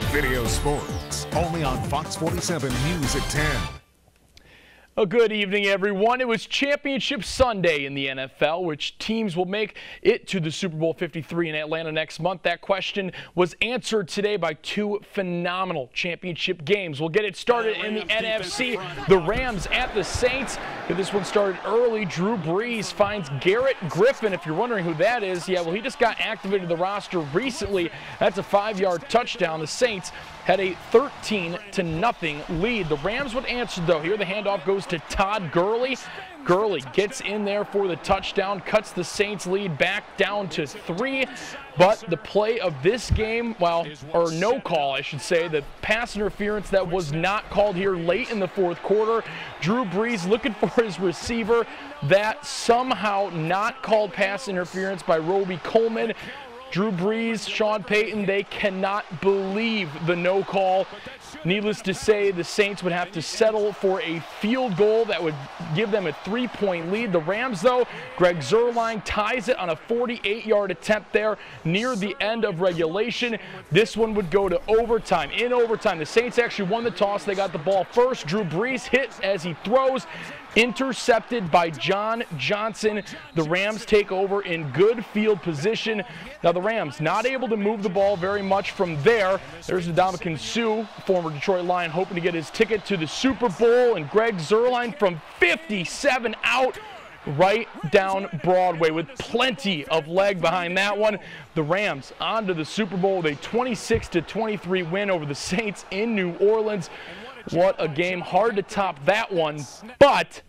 Video Sports, only on Fox 47 News at 10. A good evening, everyone. It was Championship Sunday in the NFL. Which teams will make it to the Super Bowl 53 in Atlanta next month? That question was answered today by two phenomenal championship games. We'll get it started in the NFC. The Rams at the Saints. This one started early. Drew Brees finds Garrett Griffin. If you're wondering who that is, yeah, well, he just got activated to the roster recently. That's a 5-yard touchdown. The Saints had a 13-0 lead. The Rams would answer, though. Here the handoff goes to Todd Gurley. Gurley gets in there for the touchdown, cuts the Saints lead back down to 3. But the play of this game, well, or no call, I should say, the pass interference that was not called here late in the fourth quarter. Drew Brees looking for his receiver. That somehow not called pass interference by Roby Coleman. Drew Brees, Sean Payton, they cannot believe the no call. Needless to say, the Saints would have to settle for a field goal that would give them a 3-point lead. The Rams, though, Greg Zuerlein ties it on a 48-yard attempt there near the end of regulation. This one would go to overtime. In overtime, the Saints actually won the toss. They got the ball first. Drew Brees hits as he throws. Intercepted by John Johnson. The Rams take over in good field position. Now the Rams not able to move the ball very much from there. There's Ndamukong Suh, former Detroit Lion, hoping to get his ticket to the Super Bowl. And Greg Zuerlein from 57 out right down Broadway with plenty of leg behind that one. The Rams on to the Super Bowl with a 26-23 win over the Saints in New Orleans. What a game. Hard to top that one. But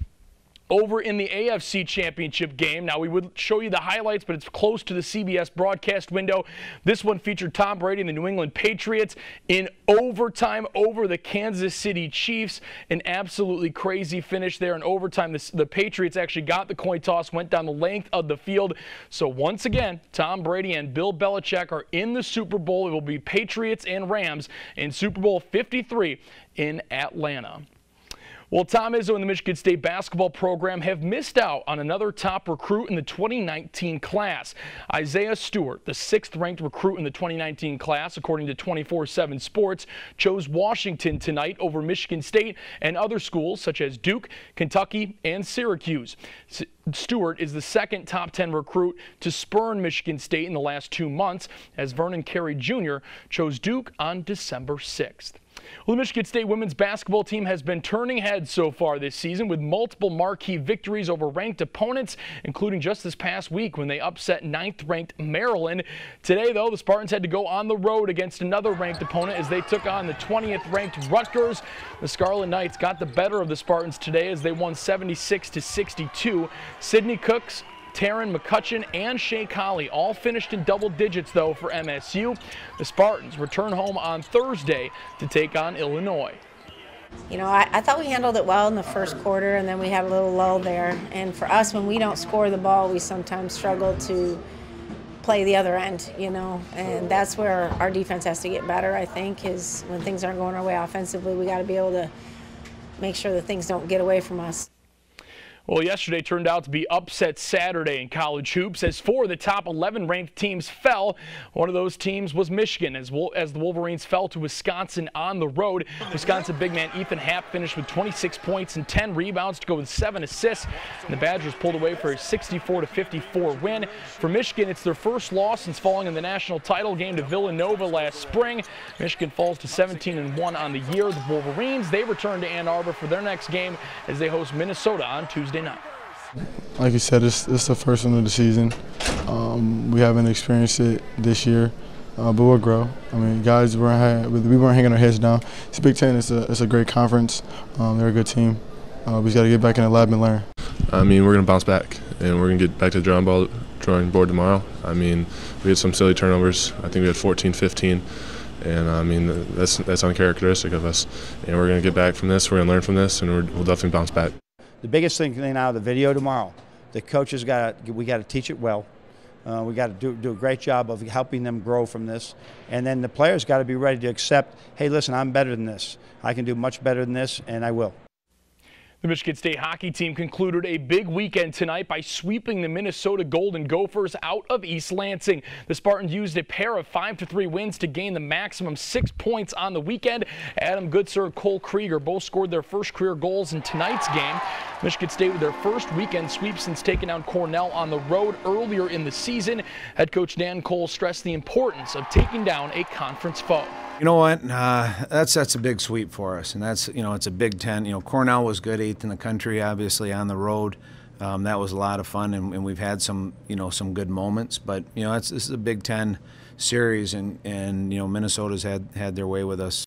over in the AFC Championship game, now we would show you the highlights, but it's close to the CBS broadcast window. This one featured Tom Brady and the New England Patriots in overtime over the Kansas City Chiefs. An absolutely crazy finish there in overtime. The Patriots actually got the coin toss, went down the length of the field. So once again, Tom Brady and Bill Belichick are in the Super Bowl. It will be Patriots and Rams in Super Bowl 53 in Atlanta. Well, Tom Izzo and the Michigan State basketball program have missed out on another top recruit in the 2019 class. Isaiah Stewart, the 6th-ranked recruit in the 2019 class, according to 24/7 Sports, chose Washington tonight over Michigan State and other schools such as Duke, Kentucky, and Syracuse. Stewart is the 2nd top 10 recruit to spurn Michigan State in the last 2 months, as Vernon Carey Jr. chose Duke on December 6th. Well, the Michigan State women's basketball team has been turning heads so far this season with multiple marquee victories over ranked opponents, including just this past week when they upset 9th-ranked Maryland. Today, though, the Spartans had to go on the road against another ranked opponent as they took on the 20th-ranked Rutgers. The Scarlet Knights got the better of the Spartans today as they won 76-62. Sydney Cooks, Taryn McCutcheon, and Shea Colley all finished in double digits, though, for MSU. The Spartans return home on Thursday to take on Illinois. You know, I thought we handled it well in the first quarter, and then we had a little lull there. And for us, when we don't score the ball, we sometimes struggle to play the other end, you know. And that's where our defense has to get better, I think, is when things aren't going our way offensively, we got to be able to make sure that things don't get away from us. Well, yesterday turned out to be upset Saturday in college hoops as 4 of the top 11 ranked teams fell. One of those teams was Michigan as the Wolverines fell to Wisconsin on the road. Wisconsin big man Ethan Happ finished with 26 points and 10 rebounds to go with 7 assists. And the Badgers pulled away for a 64-54 win. For Michigan, it's their first loss since falling in the national title game to Villanova last spring. Michigan falls to 17-1 on the year. The Wolverines, they return to Ann Arbor for their next game as they host Minnesota on Tuesday night. Like you said, it's the first one of the season. We haven't experienced it this year, but we'll grow. I mean, guys, we weren't hanging our heads down. It's Big Ten. It's a great conference. They're a good team. We just got to get back in the lab and learn. I mean, we're going to bounce back, and we're going to get back to the drawing board tomorrow. I mean, we had some silly turnovers. I think we had 14, 15. And I mean, that's uncharacteristic of us. And we're going to get back from this. We're going to learn from this, and we'll definitely bounce back. The biggest thing out of the video tomorrow, the coaches we got to teach it well. We got to do a great job of helping them grow from this, and then the players got to be ready to accept, hey, listen, I'm better than this. I can do much better than this, and I will. The Michigan State hockey team concluded a big weekend tonight by sweeping the Minnesota Golden Gophers out of East Lansing. The Spartans used a pair of 5-3 wins to gain the maximum 6 points on the weekend. Adam Goodser and Cole Krieger both scored their first career goals in tonight's game. Michigan State with their first weekend sweep since taking down Cornell on the road earlier in the season. Head coach Dan Cole stressed the importance of taking down a conference foe. You know what? That's a big sweep for us, and that's, you know, it's a Big Ten. You know, Cornell was good, 8th in the country, obviously on the road. That was a lot of fun, and we've had some, you know, some good moments. But you know, this is a Big Ten series, and you know, Minnesota's had their way with us.